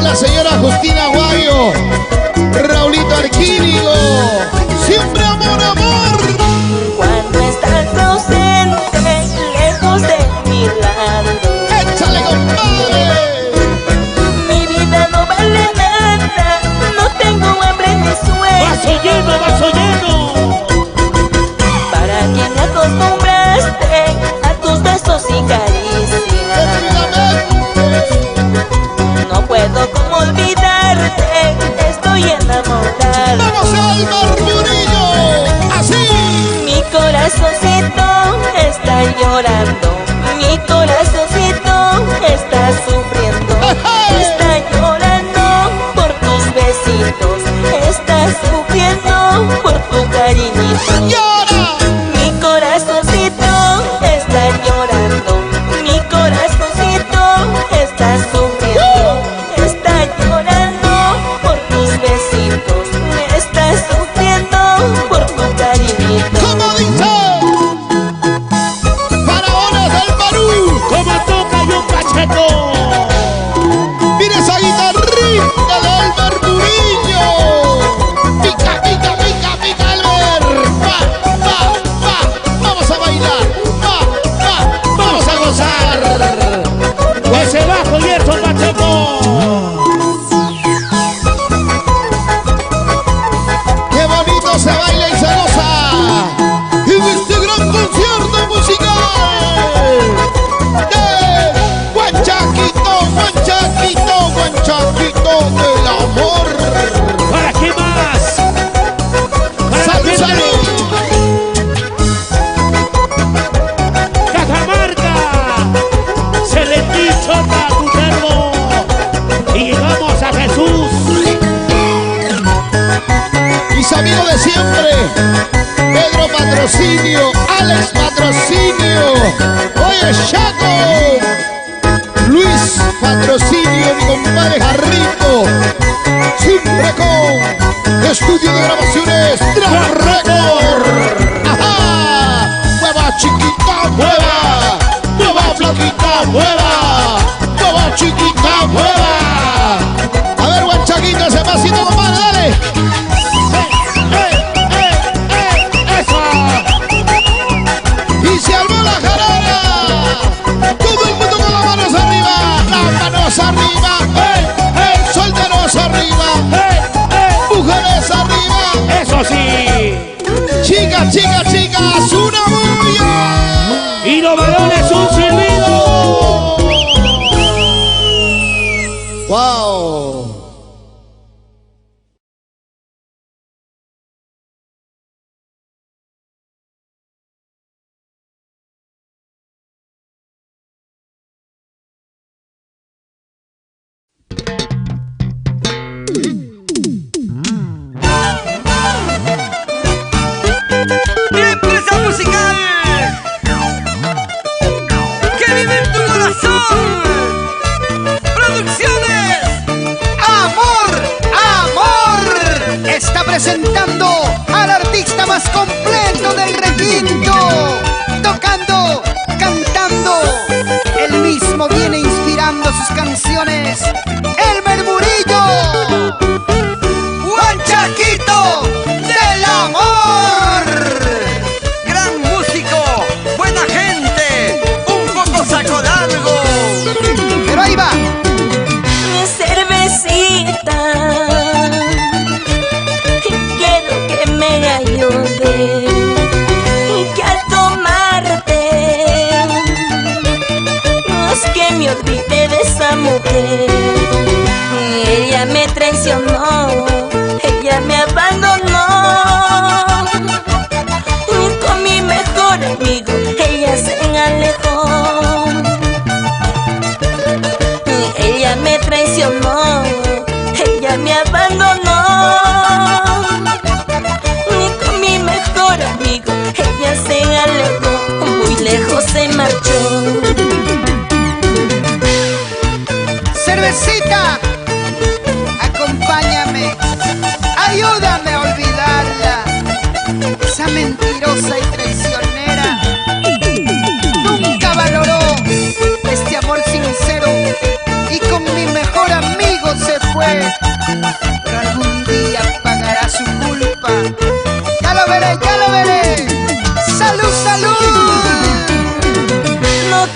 la señora Justina Guayo, Raulito Arquínigo. Siempre amor, amor. Cuando estás ausente, lejos de mi lado, ¡Échale, compadre! mi vida no vale nada, no tengo hambre ni sueño. ¡Vaso lleno, vaso lleno! ¿Para qué me acostumbraste a tus besos y caricias? No puedo como olvidarte, estoy enamorada. ¡Vamos al Barburillo! ¡Así! Mi corazoncito está llorando, mi corazoncito está sufriendo. Está llorando por tus besitos, está sufriendo por tu cariñito. ¡Llora! Mi corazoncito está llorando, mi corazoncito está sufriendo. Está llorando por tus besitos, está sufriendo por tu cariñito. ¿Cómo dice? ¡Faraones del Perú! ¡Como toca yo Pacheco! ¡Mira esa guitarrita del Barburillo! ¡Pica, pica, pica, pica, Albert! ¡Va, va, va! ¡Vamos a bailar! ¡Va, va! ¡Vamos a gozar! ¡Ese bajo y eso, Pacheco! ¡Qué bonito se baila y se goza! En este gran concierto musical de Guanchaquito, Guanchaquito, Guanchaquito del amor. ¿Para qué más? ¿Para ¡Salud, qué salud! Cajamarca! Se le dicho para tu termo. Y llegamos a Jesús. Mis amigos de siempre, Pedro Patrocinio, Alex Patrocinio, oye Chaco, Luis Patrocinio, mi compadre Jarrito, siempre con estudio de grabaciones Drag Record. ¡Ajá! ¡Mueva chiquita, mueva! ¡Mueva flaquita, mueva! ¡Mueva chiquita, mueva! A ver, Guanchaquito, ese pasito, compadre, dale. Y se armó la jarana. Todo el mundo con las manos arriba. Las manos arriba. Solteros arriba. Mujeres arriba. ¡Eso sí! Chicas, chicas, chicas, una bulla. ¡Y los varones un silbido! Wow. Empresa musical que vive en tu corazón. Producciones Amor, Amor está presentando al artista más completo del requinto, tocando, cantando. Él mismo viene inspirando sus canciones. El Barburillo, Guanchaquito del amor. Gran músico, buena gente, un poco saco largo. Pero ahí va. Mi cervecita, quiero que me ayude, que al tomarte no es que me olvide de esa mujer. Ella me traicionó, ella me abandonó, y con mi mejor amigo ella se alejó. Ella me traicionó, ella me abandonó, y con mi mejor amigo ella se alejó, muy lejos se marchó. Cervecita, acompáñame, ayúdame a olvidarla, esa mentirosa y traicionera. Nunca valoró este amor sincero y con mi mejor amigo se pero algún día pagará su culpa. Ya lo veré, ya lo veré. ¡Salud, salud! No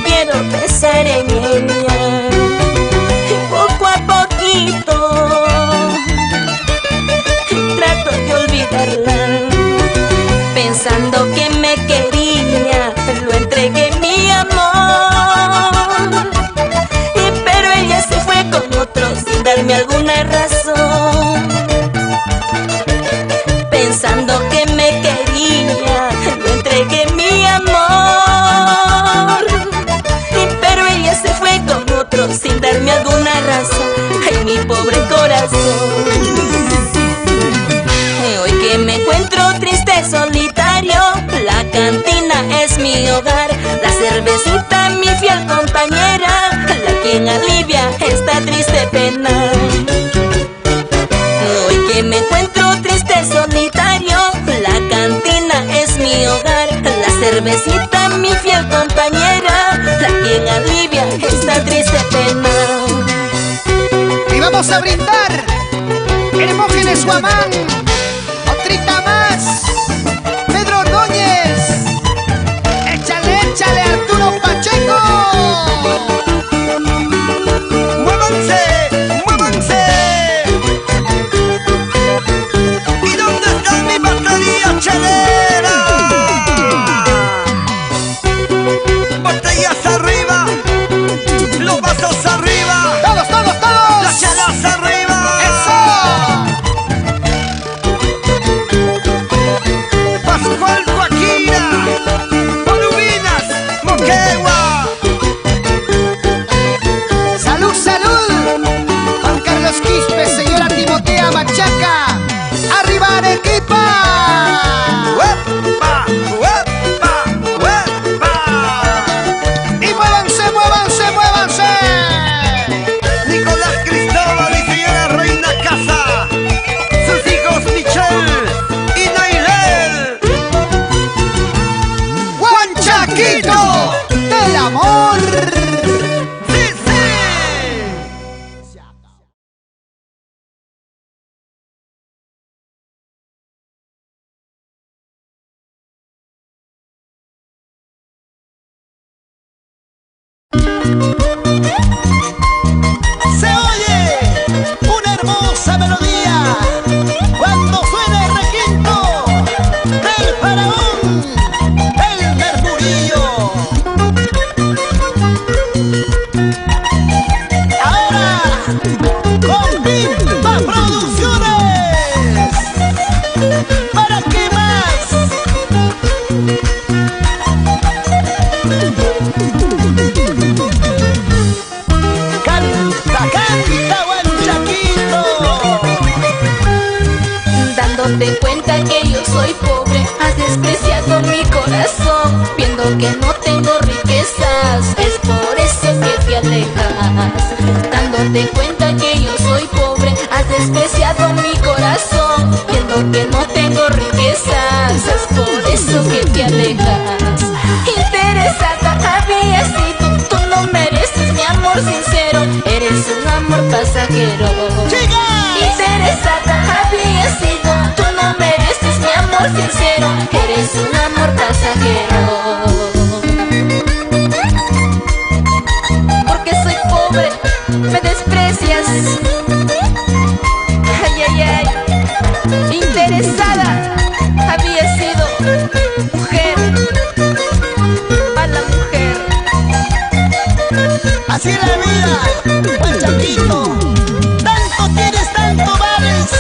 quiero pensar en ella. Poco a poquito trato de olvidarla, pensando que me quería, lo entregué mi amor. Pero ella se fue con otro sin darme alguna razón, pensando que me quería, lo entregué mi amor. Pero ella se fue con otro sin darme alguna razón. Ay, mi pobre corazón. Hoy que me encuentro triste, solitario, la cantina es mi hogar, la cervecita mi fiel compañera, la quien alivia esta triste pena. Hoy que me encuentro triste, solitario, la cantina es mi hogar, la cervecita mi fiel compañera, la quien alivia esta triste pena. Y vamos a brindar Hermógenes Guamán, otrita más, Pedro Ordóñez, échale, échale Arturo Pacheco. ¡Muévanse, muévanse! ¿Y dónde está mi batería chelera? Botellas arriba, los vasos arriba, todos, todos, todos, las chelas arriba. ¡Eso! Pascual Joaquina, Volubinas, Moquegua. ¡Salud, salud! Juan Carlos Quispe, señora Timotea Machaca. ¡Arriba Arequipa! ¡Uepa! ¡Uepa! ¡Uepa! ¡Y muévanse, muévanse, muévanse! Nicolás Cristóbal y señora Reina Casa, sus hijos Michelle y Nailel. ¡Juan Chaquito del amor! ¡Sí, sí! Se oye una hermosa melodía cuando suena el requinto del faraón, el Mercurio. Ahora con Pimpa Producciones. ¿Para qué más? Canta, canta, Huanchaquito. Dándote cuenta que yo soy pobre, has despreciado mi corazón, viendo que no tengo riquezas, es por eso que te alejas. Dándote cuenta que yo soy pobre, has despreciado mi corazón, viendo que no tengo riquezas, es por eso que te alejas. Interesada había sido, tú no mereces mi amor sincero, eres un amor pasajero. Interesada había sido, tú no mereces mi amor sincero, eres un amor pasajero. Porque soy pobre, me desprecias. Ay, ay, ay. Interesada había sido, mujer, mala mujer. Así es la vida, Huanchaquito. Tanto tienes, tanto vales,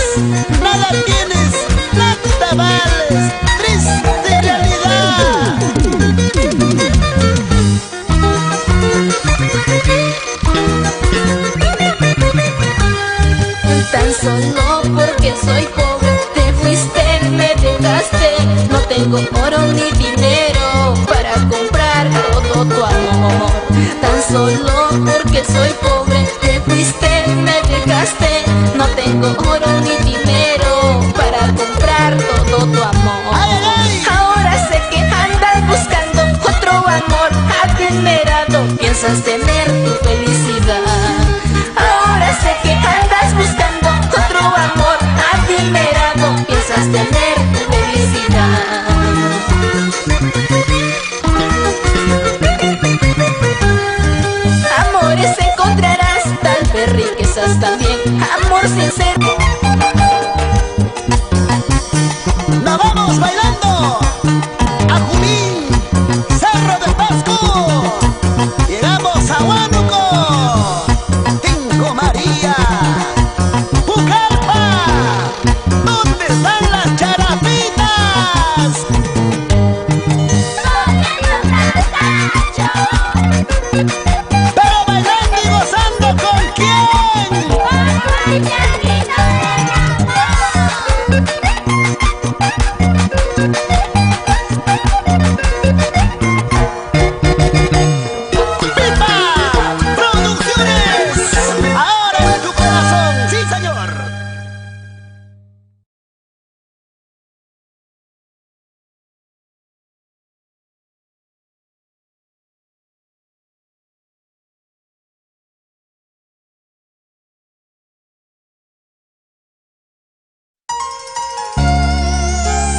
nada tienes, nada vales. Triste realidad. Tan solo porque soy pobre, te fuiste, me dejaste. No tengo oro ni dinero para comprar todo tu amor. Tan solo porque soy pobre, te fuiste, me dejaste. No tengo oro ni dinero para comprar todo tu amor. Ahora sé que andas buscando otro amor adinerado, piensas tener tu felicidad. amas también, amor sincero. ¡Nos vamos bailando! ¡A Junín! ¡Cerro de Pasco! ¡Llegamos a Huánuco! ¡Tingo María! ¡Pucallpa! ¿Dónde están las charapitas? ¡Pero bailando y gozando con quién!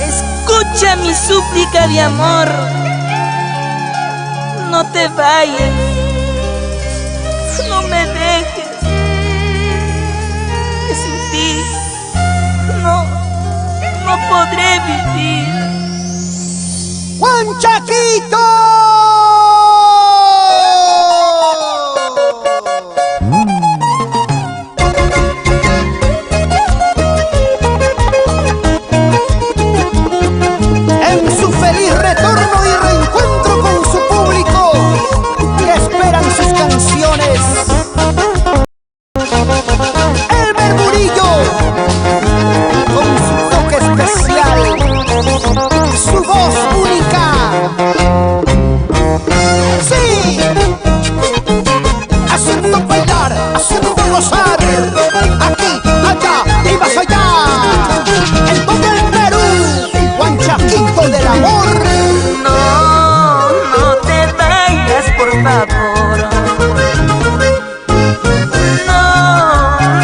Escucha mi súplica de amor, no te vayas, no me dejes, que sin ti no podré vivir. ¡Huanchaquito! Retorno y reencuentro con su público que esperan sus canciones. El Murillo, con su toque especial, su voz única. Sí, haciendo bailar, haciendo gozar, aquí, allá y más allá, en todo el Perú, el Huanchaquito del amor. No te vayas, por favor.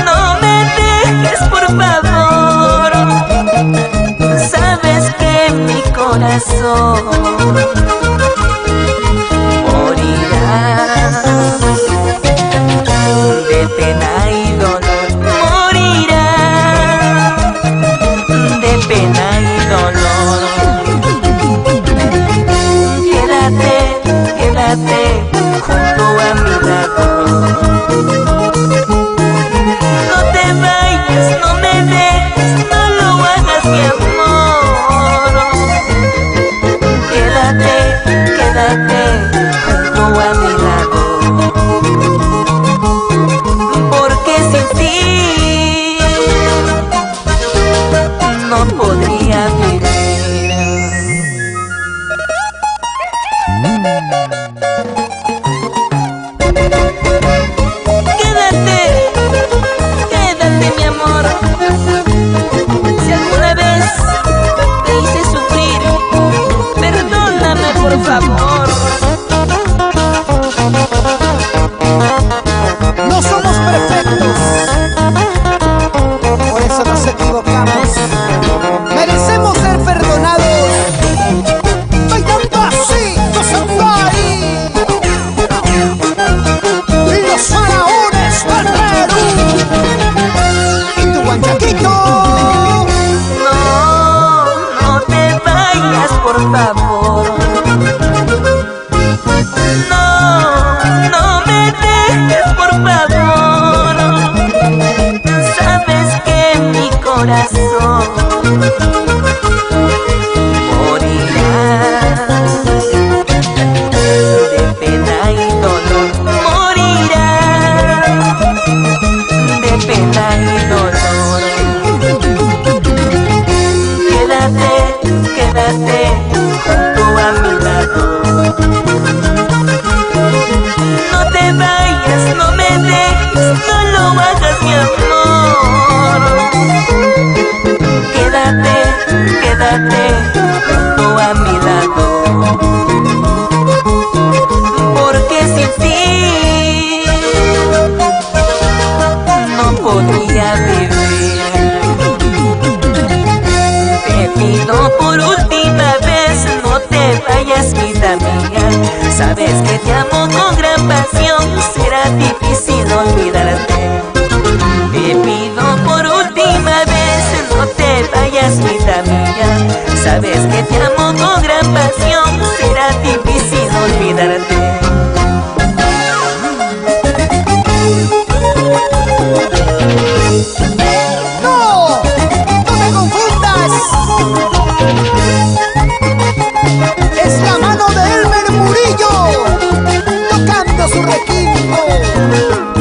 No me dejes, por favor. Sabes que mi corazón morirá de pena y dolor. Morirá de pena y dolor. Quédate junto a mi lado. No te vayas, no me dejes, no lo hagas, mi amor. Quédate junto a mi lado. Porque sin ti no podría vivir. Quédate mi amor. Si alguna vez te hice sufrir, perdóname por favor. No somos perfectos, por eso nos equivocamos. Merecemos ser perdonados. Bailando así, gozando ahí. Y los faraones del Perú. Y tu Huanchaquito. No te vayas, por favor. No me dejes, por favor. Sabes que mi corazón morirá de pena y dolor. Morirá de pena y dolor. Quédate junto a mi lado. No te vayas, no me dejes. pasión será difícil olvidarte. ¡No! ¡No te confundas! Es la mano de Elmer Murillo tocando su requinto,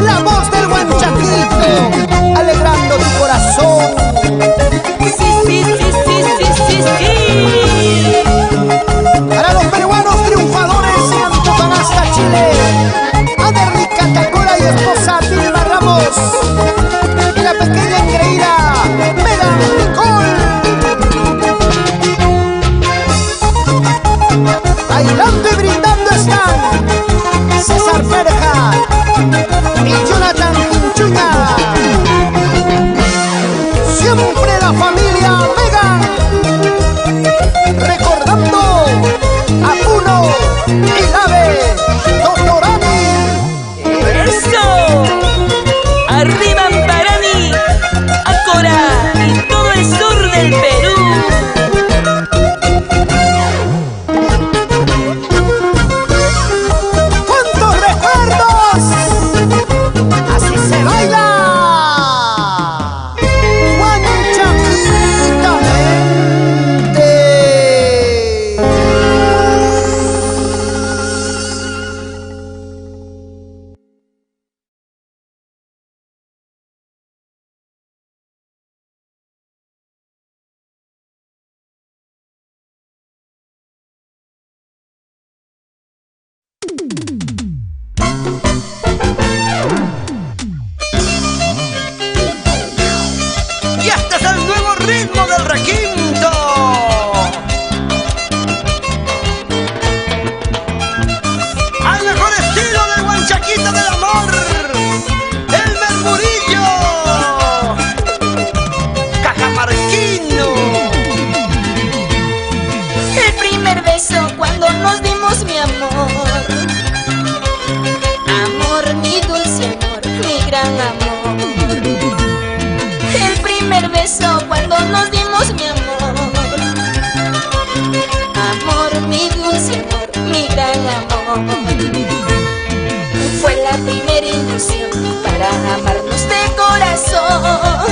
la voz del guanchaquito alegrando tu corazón. Sí. Para los peruanos triunfadores en Antofagasta, Chile, Aderly Catacora y esposa Dilma Ramos, y la pequeña engreída Megan Nicole. Bailando y brindando están César Perja y Jonathan Pinchuña. Siempre la familia Megan, recordando a Puno y Lave Totorani. ¡Eso! ¡Arriba Amparani! ¡Acora! Y todo el sur del Perú. ¡Cuántos recuerdos! ¡Así se baila! Y este es el nuevo ritmo del requinto. Al mejor estilo del guanchaquito del amor, Elmer Murillo, cajamarquino. El primer beso cuando nos dimos, mi amor. Amor, mi dulce amor, mi gran amor. El primer beso cuando nos dimos, mi amor. Amor, mi dulce amor, mi gran amor. Fue la primera ilusión para amarnos de corazón.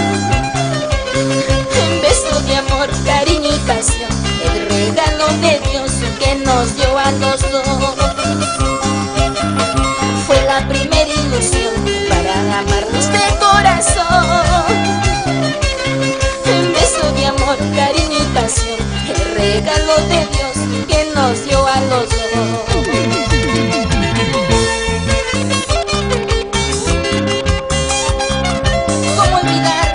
En beso de amor, cariño y pasión, el regalo de Dios que nos dio a los dos. Fue la primera ilusión para amarnos de corazón. En beso de amor, cariño y pasión, el regalo de Dios que nos dio a los dos. ¿Cómo olvidar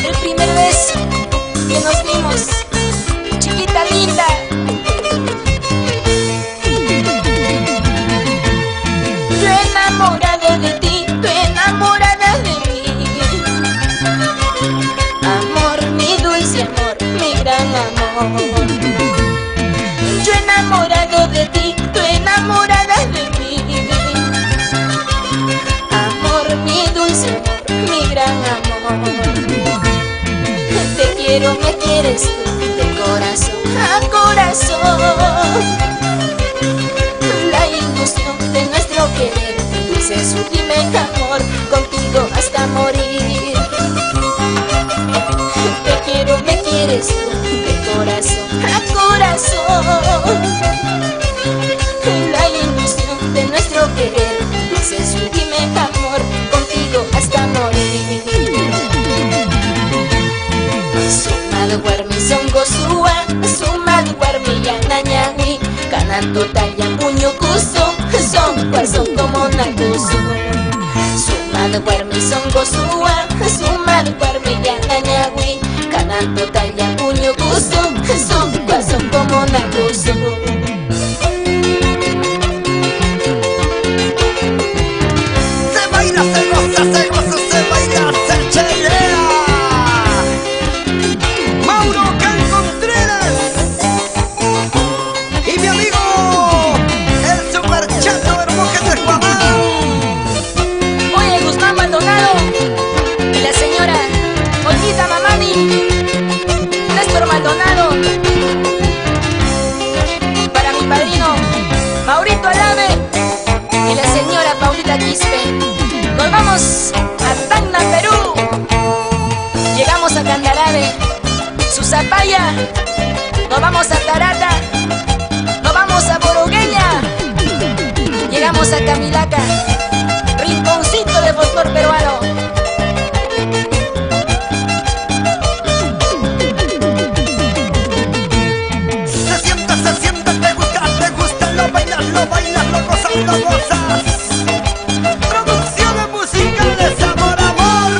el primer beso que nos dimos, chiquita linda? Yo enamorado de ti, tú enamorada de mí. Amor, mi dulce amor, mi gran amor. Yo enamorado de ti, tú enamorada de mí. Amor, mi dulce amor, mi gran amor. Te quiero, me quieres tú, de corazón a corazón. La ilusión de nuestro querer, dulce sublime amor, contigo hasta morir. Te quiero, me quieres tú, de corazón a corazón. La ilusión de nuestro querer, dulce sublime amor, contigo hasta morir. Sumado guarmi songo sua, sumado guarmi yananyagui, kanan total yang puño kuso, son son como nakuso. Sumado guarmi songo sua, sumado guarmi yananyagui, kanan total yang puño kuso, son como nakuso. Se baila, se goza, se baila, se chelea. Mauro Can Contreras y mi amigo el super chato Hermoje de Juamán. Oye, Guzmán Maldonado y la señora Olguita Mamani, Néstor Maldonado. Quispe. Nos vamos a Tacna, Perú. Llegamos a Candarave, Susapaya. Nos vamos a Tarata. Nos vamos a Borogueña. Llegamos a Camilaca, rinconcito de folclor peruano. Se siente, te gusta, lo bailas, lo gozas, lo gozas. Producciones musicales, amor, amor.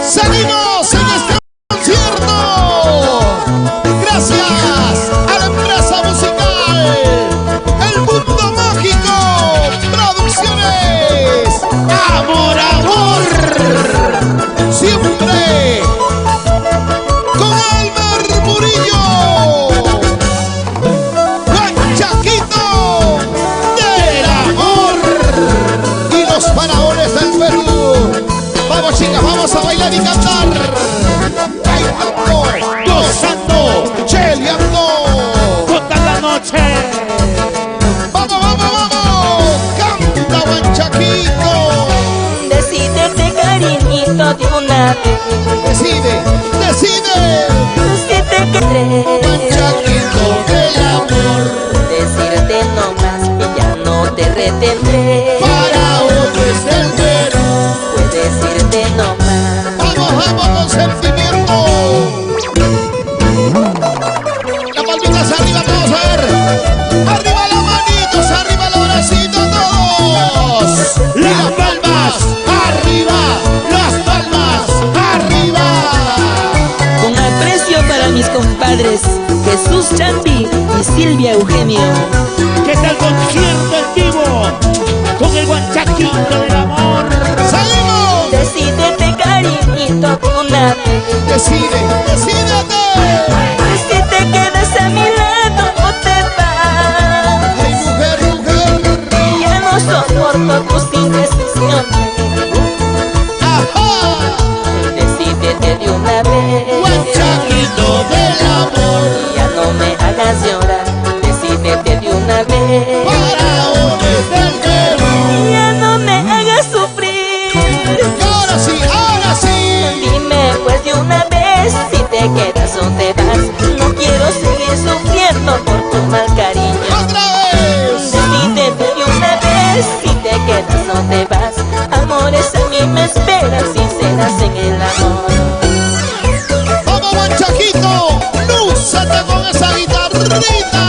Seguimos en este concierto. Gracias a la empresa musical El Mundo Mágico Producciones. Amor, amor. Siempre con Elmer Murillo. Guanchaquito del amor. Y los faraones del Perú. Vamos, chicas, vamos a bailar y cantar. Bailando, gozando, cheleando. Toda la noche. Vamos, vamos, vamos. Canta, Guanchaquito. Decídete, cariñito, de una vez. Decide, decide. Decídete que crees. Guanchaquito del amor. Decirte nomás y ya no te retendré. Faraones del Perú. Puedes decirte nomás. Vamos, vamos con sentimiento. Las palmitas arriba, vamos a ver. Arriba las manitos, arriba los bracitos todos. Las palmas arriba, las palmas arriba. Con aprecio para mis compadres Jesús Chambi y Silvia Eugenio. ¿Qué tal concierto en vivo con el Guanchaquito del amor? Seguimos. Decídete, cariñito, de una vez. Decide, decídete. Si te quedas a mi lado o te vas. Ay, mujer, mujer. Ya no soporto tus indecisiones. Ajá. Decídete de una vez. Guanchaquito del amor. Ya no me hagas llorar. Decídete de una vez. Faraones del Perú. Ya no me hagas sufrir. Y ahora sí, ahora sí. Dime pues de una vez si te quedas o te vas. No quiero seguir sufriendo por tu mal cariño. Otra vez. Decídete de una vez si te quedas o te vas. Amores a mí me esperan sinceras en el amor. Vamos, Guanchaquito. Lúzate con esa guitarrita.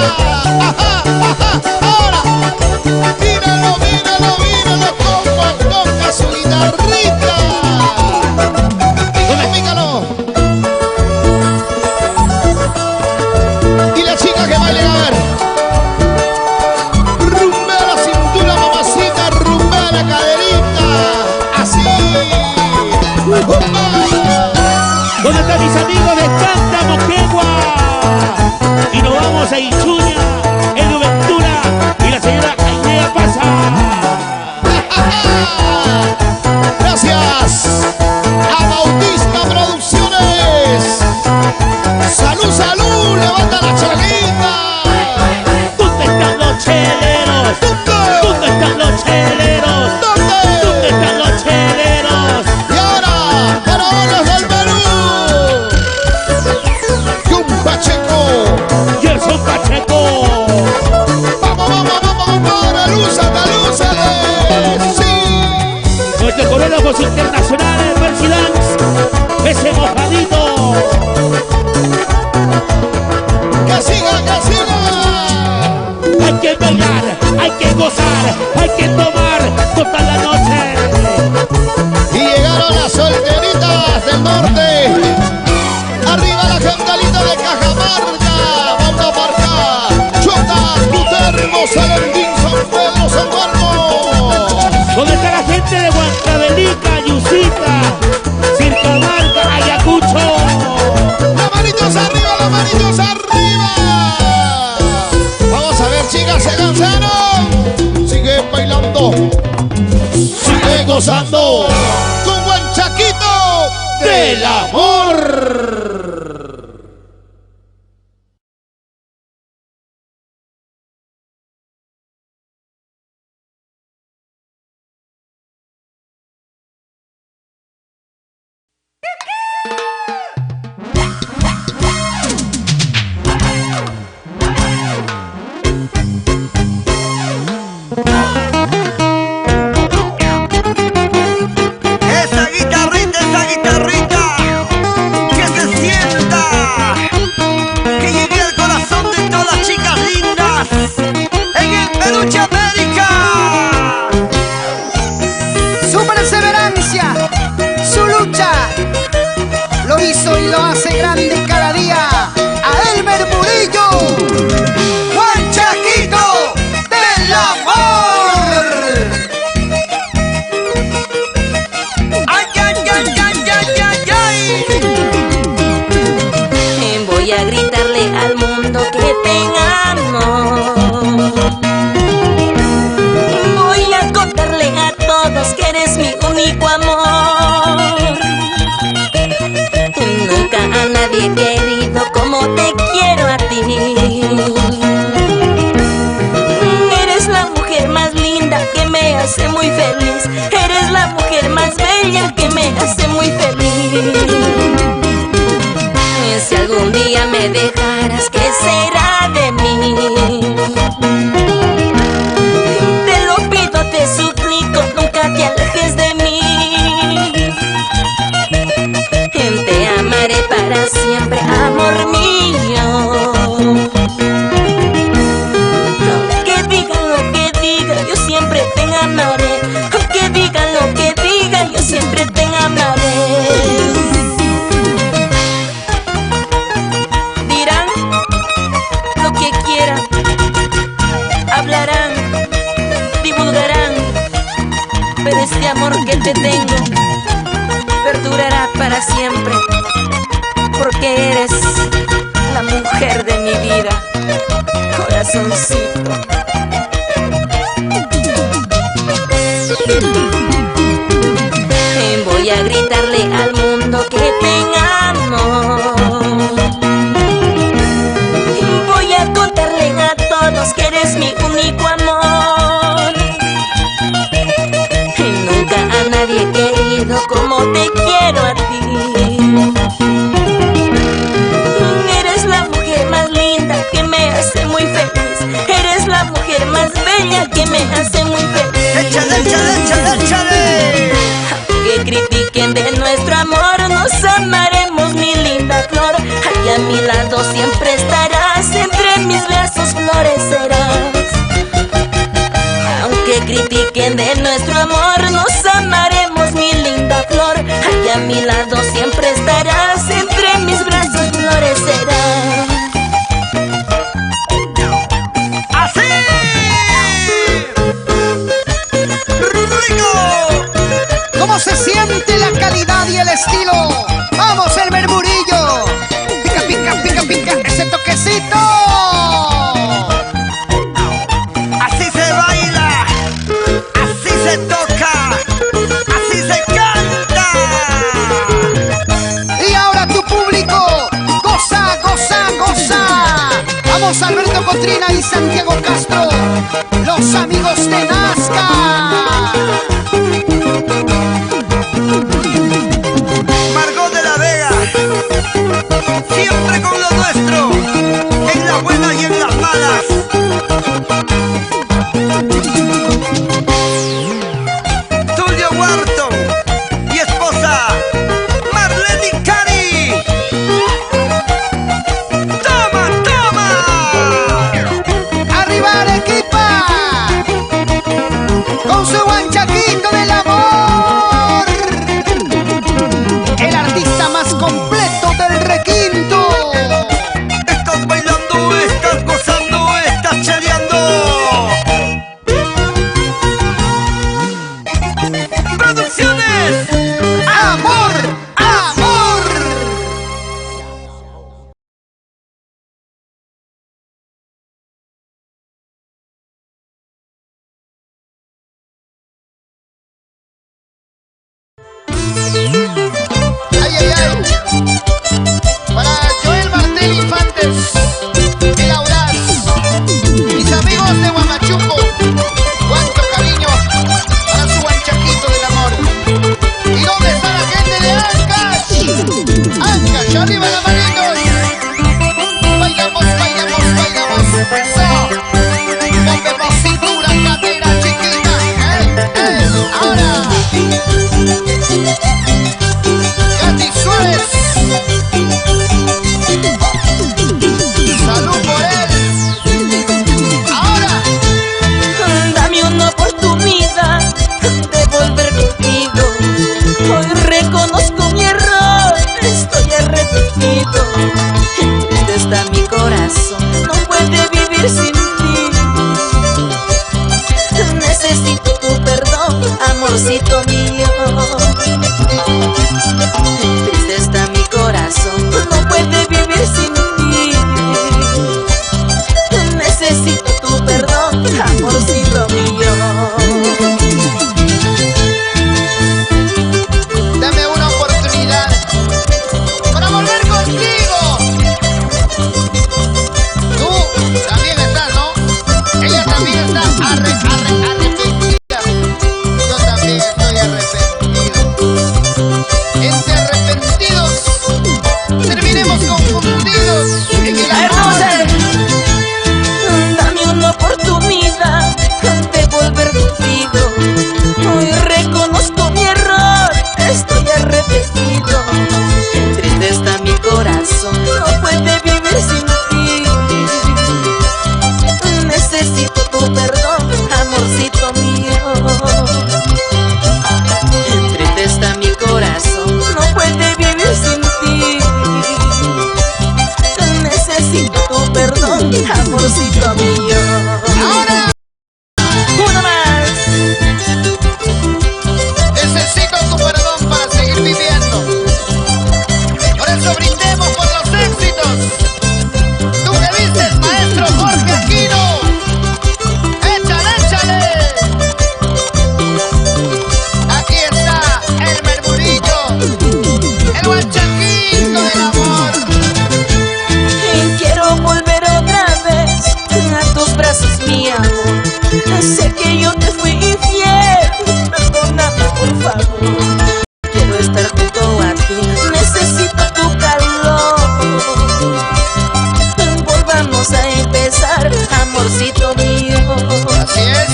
Ajá, ajá. Ahora. Míralo, míralo, míralo cómo toca su guitarrita. Pícalo, pícalo. Y la chica que baile, a ver. Rumbea la cintura, mamacita, rumbea la caderita. Así. ¿Dónde están mis amigos de Canta, Moquegua? Y nos vamos a Ichuña, Edu Ventura y la señora Ainea Pasa. Gracias a Bautista Producciones. Salud, salud, levanta la chelita. ¿Dónde están los cheleros? ¿Dónde están los cheleros? ¿Dónde ¿Dónde? están los cheleros? Y ahora, faraones del Perú. Y un Pacheco. Gerson Pacheco. Vamos, vamos, vamos, compadre, lúzate, lúzate. Sí. Nuestros coreógrafos internacionales, Mercy Dance, ese mojadito. Que siga, que siga. Hay que bailar, hay que gozar, hay que tomar toda la noche. Y llegaron las solteritas del norte. Arriba la gentalita de Cajamarca. Vamos a marcar. Chota, Gutermo, Salendín, San Pedro, San Marcos. ¿Dónde está la gente de Huancavelica, Yusita, Circamarca, Ayacucho? gozando con Guanchaquito del amor. Esa guitarrita, que se sienta, que llegue al corazón de todas las chicas lindas en el Peluche América. Su perseverancia, su lucha, lo hizo y lo hace grande cada día. A Elmer Murillo, Guanchaquito del amor. Ay, ay, ay, ay, ay, ay, ay. Voy a gritarle al mundo que te amo. Voy a contarle a todos que eres mi único amor. Nunca a nadie he querido como te quiero a ti. Eres la mujer más linda que me hace muy feliz. Eres la mujer más bella que me hace muy feliz. Si algún día me dejaras, ¿qué será de mí? Te lo pido, te suplico, nunca te alejes de mí. Te amaré para siempre, amor mío. Aunque digan lo que digan, yo siempre te amaré. Aunque digan lo que digan, yo siempre te amaré. Dirán lo que quieran, hablarán, divulgarán, pero este amor que te tengo perdurará para siempre, porque eres la mujer de mi vida, corazoncito. Voy a gritarle al mundo que te amo. Voy a contarle a todos que eres mi único amor. Nunca a nadie he querido como te quiero a ti. Eres la mujer más linda que me hace muy feliz. Eres la mujer más bella que me hace muy feliz. Échale, échale, échale, échale. Que critiquen de nuestro amor, nos amaremos, mi linda flor. Aquí a mi lado siempre estarás, entre mis brazos florecerás. Aunque critiquen de nuestro amor, nos amaremos, mi linda flor. Aquí a mi lado siempre estarás, entre mis brazos florecerás. ¡Así! ¡Rico! ¿Cómo se siente la calidad y el estilo? ¡Vamos, Elmer Murillo! ¡Pica, pica, pica, pica! ¡Ese toquecito! Así se baila, así se toca, así se canta. Y ahora tu público, goza, goza, goza. Vamos, Alberto Cotrina y Santiago Castro, los amigos de Nazca. Margot de la Vega, siempre con lo nuestro, en las buenas y en las malas. Tulio Wharton y esposa Marlene Cari. ¡Toma, toma! ¡Arriba Arequipa! Con su Guanchaquito del amor, el artista más completo del requinto. Estás bailando, estás gozando, estás cheleando. Producciones Amor. amorcito mío. Triste está mi corazón, no puede vivir sin ti. Necesito tu perdón, amorcito mío. Dame una oportunidad para volver contigo. Tú también estás, ¿no? Ella también está arrepentida. Yo también estoy arrepentido. Entre arrepentidos terminemos confundidos en el amor. Dame una oportunidad de volver contigo. Hoy reconozco mi error, estoy arrepentido. Triste está mi corazón, no puede vivir sin ti. Necesito tu perdón, amorcito mío. Triste está mi corazón, no puede vivir sin ti. Necesito tu perdón, amorcito mío. Ahora Una más. necesito tu perdón para seguir viviendo. Por eso brindemos por los éxitos. ¿Tú qué dices, maestro Jorge Aquino? ¡Échale, échale! Aquí está el murmurillo, el guachaquito del amor. Quiero volver otra vez a tus brazos, mi amor. Sé que yo te fui infiel, perdóname por favor. Quiero estar junto a ti, necesito tu calor. Volvamos a empezar, amorcito mío. Así es.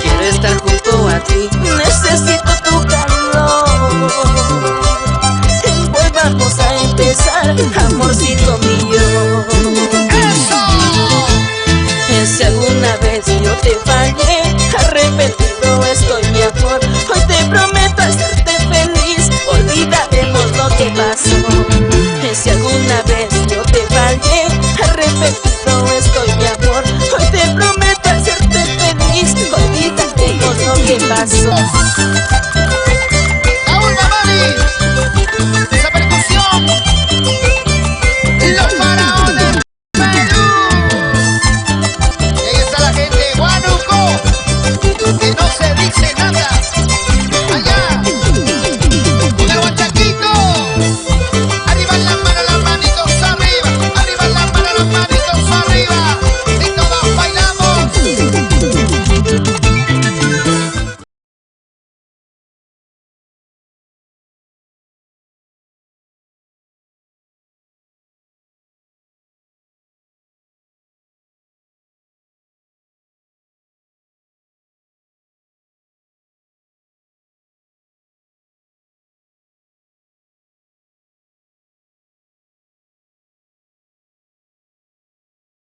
Quiero estar junto a ti, necesito tu calor. Volvamos a empezar, amorcito mío. ¡Eso! Si alguna vez yo te fallé, arrepentido estoy, mi amor. Hoy te prometo hacerte feliz, olvidaremos lo que pasó. Si alguna vez yo te fallé, arrepentido estoy, mi amor. Hoy te prometo hacerte feliz, olvidaremos lo que pasó.